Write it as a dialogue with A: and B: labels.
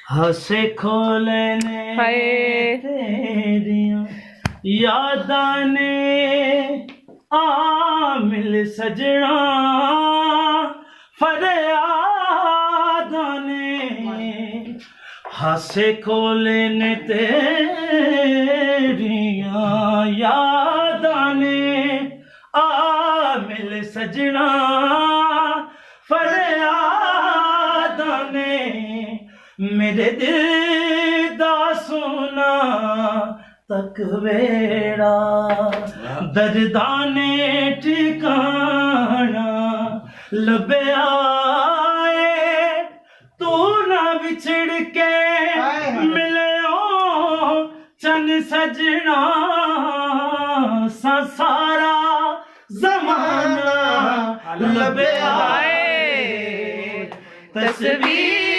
A: हसे खोले ने तेरियां यादां ने आ मिल सजना फरियादां ने हसे खोले ने तेरियां यादां ने आ मिल सजना फरियादां ने मेरे दिल दा सोना तक वेड़ा दर्दां ने ठिकाना लभया ए तू ना विछड़ के मिलियो चन सजना सा सारा जमाना लभया ए तस्वीर